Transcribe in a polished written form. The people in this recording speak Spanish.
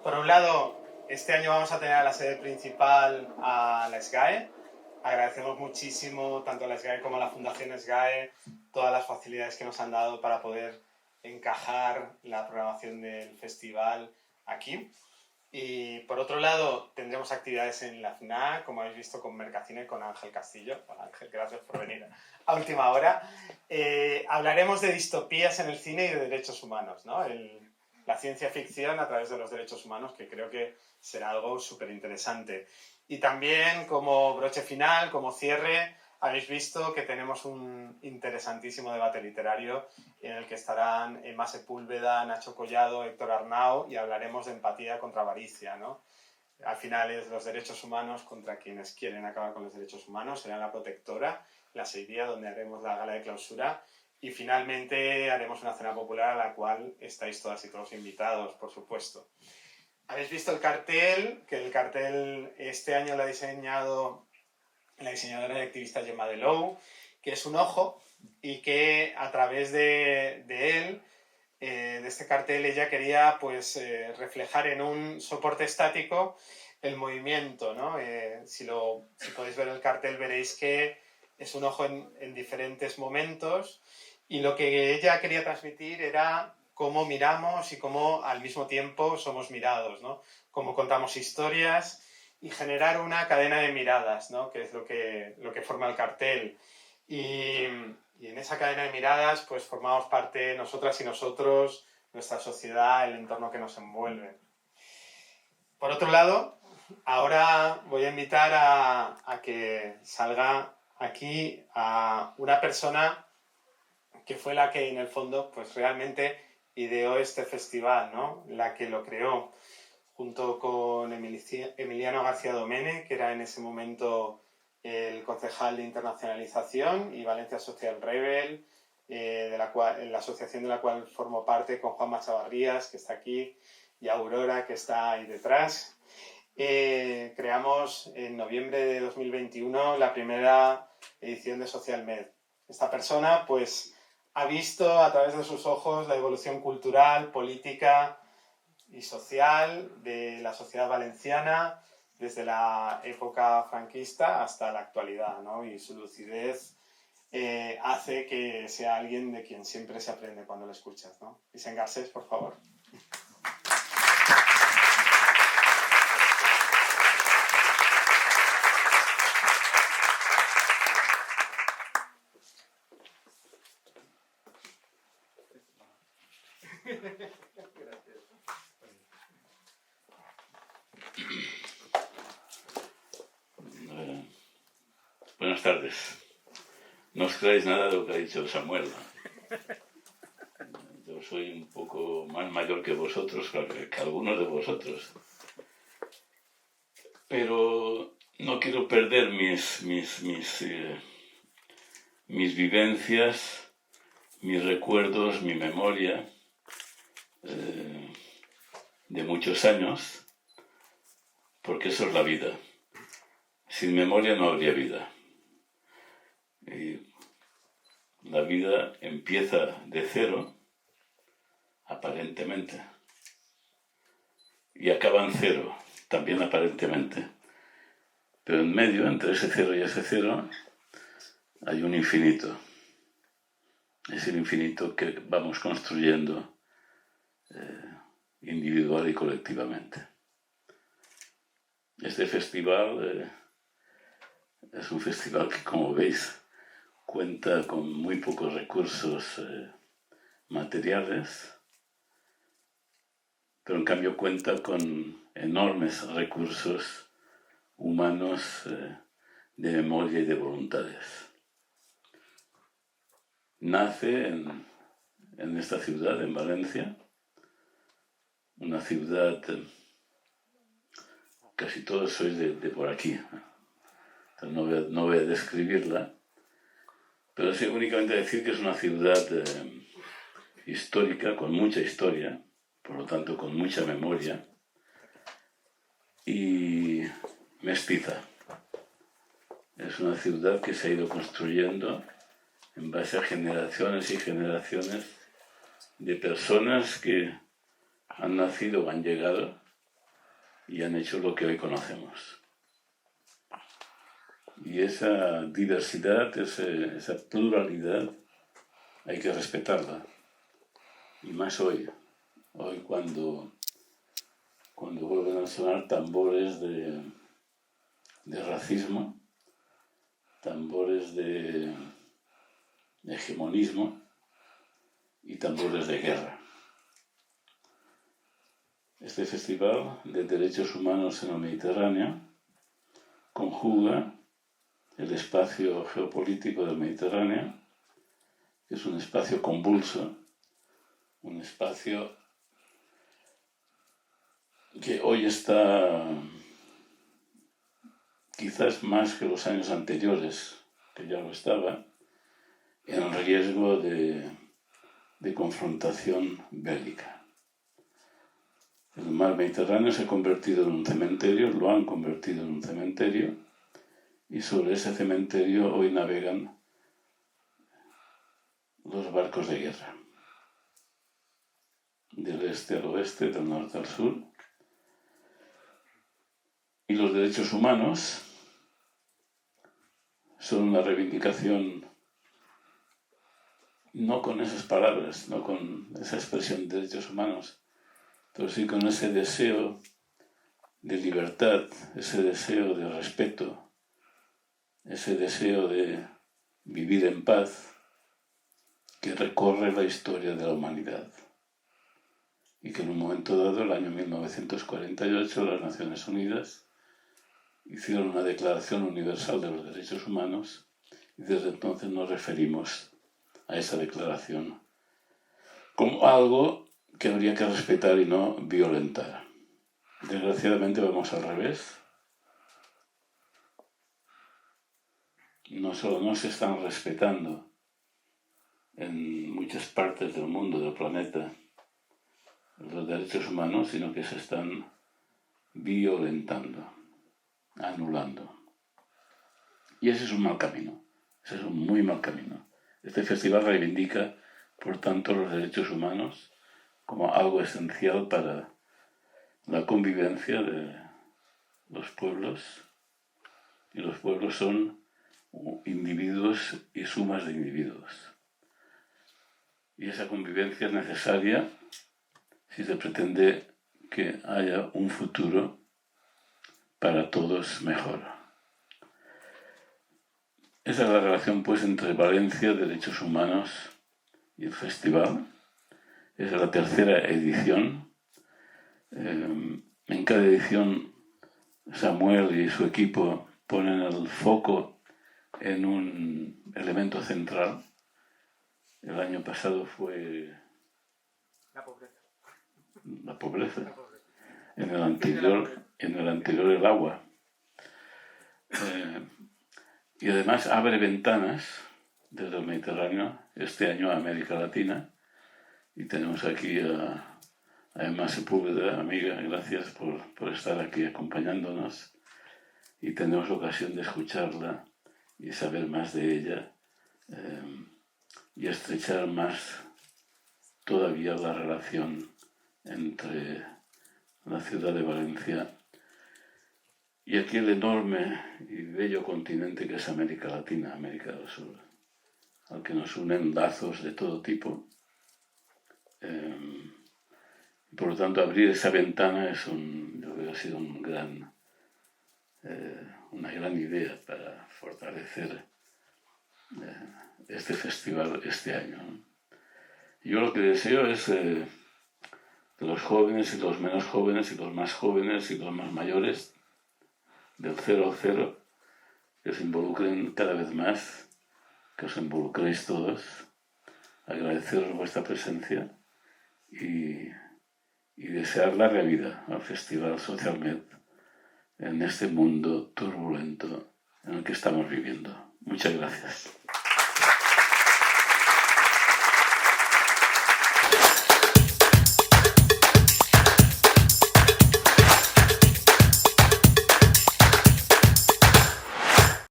Por un lado, este año vamos a tener a la sede principal a la SGAE. Agradecemos muchísimo tanto a la SGAE como a la Fundación SGAE todas las facilidades que nos han dado para poder encajar la programación del festival aquí. Y por otro lado, tendremos actividades en la FNAC, como habéis visto con Mercacine, con Ángel Castillo. Hola Ángel, gracias por venir a última hora. Hablaremos de distopías en el cine y de derechos humanos, ¿no? La ciencia ficción a través de los derechos humanos, que creo que será algo súper interesante. Y también como broche final, como cierre, habéis visto que tenemos un interesantísimo debate literario en el que estarán Emma Sepúlveda, Nacho Collado, Héctor Arnau, y hablaremos de empatía contra avaricia, ¿no? Al final es los derechos humanos contra quienes quieren acabar con los derechos humanos, será La Protectora, la Seiría, donde haremos la gala de clausura, y finalmente haremos una cena popular a la cual estáis todas y todos invitados, por supuesto. Habéis visto el cartel, que el cartel este año lo ha diseñado la diseñadora y activista Gemma Delou, que es un ojo y que a través de él, de este cartel, ella quería pues, reflejar en un soporte estático el movimiento, ¿no? Si podéis ver el cartel veréis que es un ojo en diferentes momentos y lo que ella quería transmitir era cómo miramos y cómo al mismo tiempo somos mirados, ¿no? Cómo contamos historias y generar una cadena de miradas, ¿no? Que es lo que forma el cartel. Y en esa cadena de miradas pues formamos parte nosotras y nosotros, nuestra sociedad, el entorno que nos envuelve. Por otro lado, ahora voy a invitar a que salga aquí a una persona que fue la que en el fondo pues realmente ideó este festival, ¿no? La que lo creó junto con Emiliano García Domene, que era en ese momento el concejal de internacionalización, y Valencia Social Rebel, la asociación de la cual formo parte, con Juanma Chavarrías, que está aquí, y Aurora, que está ahí detrás. Creamos en noviembre de 2021 la primera edición de Social Med. Esta persona pues ha visto a través de sus ojos la evolución cultural, política y social de la sociedad valenciana desde la época franquista hasta la actualidad, ¿no? Y su lucidez hace que sea alguien de quien siempre se aprende cuando lo escuchas, ¿no? Vicent Garcés, por favor. Buenas tardes. No os creáis nada de lo que ha dicho Samuel. Yo soy un poco más mayor que vosotros, que algunos de vosotros. Pero no quiero perder mis vivencias, mis recuerdos, mi memoria de muchos años, porque eso es la vida. Sin memoria no habría vida. Y la vida empieza de cero, aparentemente, y acaba en cero, también aparentemente. Pero en medio, entre ese cero y ese cero, hay un infinito. Es el infinito que vamos construyendo individual y colectivamente. Este festival es un festival que, como veis, cuenta con muy pocos recursos materiales, pero en cambio cuenta con enormes recursos humanos de memoria y de voluntades. Nace en esta ciudad, en Valencia, una ciudad, casi todos sois de por aquí, entonces no voy a describirla, pero sí únicamente decir que es una ciudad histórica, con mucha historia, por lo tanto con mucha memoria, y mestiza. Es una ciudad que se ha ido construyendo en base a generaciones y generaciones de personas que han nacido o han llegado y han hecho lo que hoy conocemos. Y esa diversidad, esa pluralidad, hay que respetarla. Y más hoy cuando vuelven a sonar tambores de racismo, tambores de hegemonismo y tambores de guerra. Este Festival de Derechos Humanos en el Mediterráneo conjuga el espacio geopolítico del Mediterráneo, que es un espacio convulso, un espacio que hoy está, quizás más que los años anteriores, que ya lo estaba, en riesgo de confrontación bélica. El mar Mediterráneo se ha convertido en un cementerio, lo han convertido en un cementerio, y sobre ese cementerio hoy navegan los barcos de guerra, del este al oeste, del norte al sur. Y los derechos humanos son una reivindicación, no con esas palabras, no con esa expresión de derechos humanos, pero sí con ese deseo de libertad, ese deseo de respeto, ese deseo de vivir en paz que recorre la historia de la humanidad. Y que en un momento dado, el año 1948, las Naciones Unidas hicieron una Declaración Universal de los Derechos Humanos y desde entonces nos referimos a esa declaración como algo que habría que respetar y no violentar. Desgraciadamente vamos al revés. No solo no se están respetando en muchas partes del mundo, del planeta, los derechos humanos, sino que se están violentando, anulando. Y ese es un mal camino, ese es un muy mal camino. Este festival reivindica, por tanto, los derechos humanos como algo esencial para la convivencia de los pueblos, y los pueblos son individuos y sumas de individuos. Y esa convivencia es necesaria si se pretende que haya un futuro para todos mejor. Esa es la relación, pues, entre Valencia, Derechos Humanos y el festival. Esa es la tercera edición. En cada edición Samuel y su equipo ponen el foco en un elemento central. El año pasado fue la pobreza. La pobreza. En el anterior el agua. Y además abre ventanas desde el Mediterráneo este año a América Latina. Y tenemos aquí a Emma Sepúlveda, amiga, gracias por estar aquí acompañándonos. Y tenemos ocasión de escucharla y saber más de ella y estrechar más todavía la relación entre la ciudad de Valencia y aquel enorme y bello continente que es América Latina, América del Sur, al que nos unen lazos de todo tipo. Por lo tanto, abrir esa ventana yo creo que ha sido una gran idea para fortalecer este festival este año. Yo lo que deseo es que los jóvenes y los menos jóvenes y los más jóvenes y los más mayores, del 0 al 0, que se involucren cada vez más, que os involucréis todos, agradeceros vuestra presencia y desear la realidad al Festival Socialment en este mundo turbulento en el que estamos viviendo. Muchas gracias.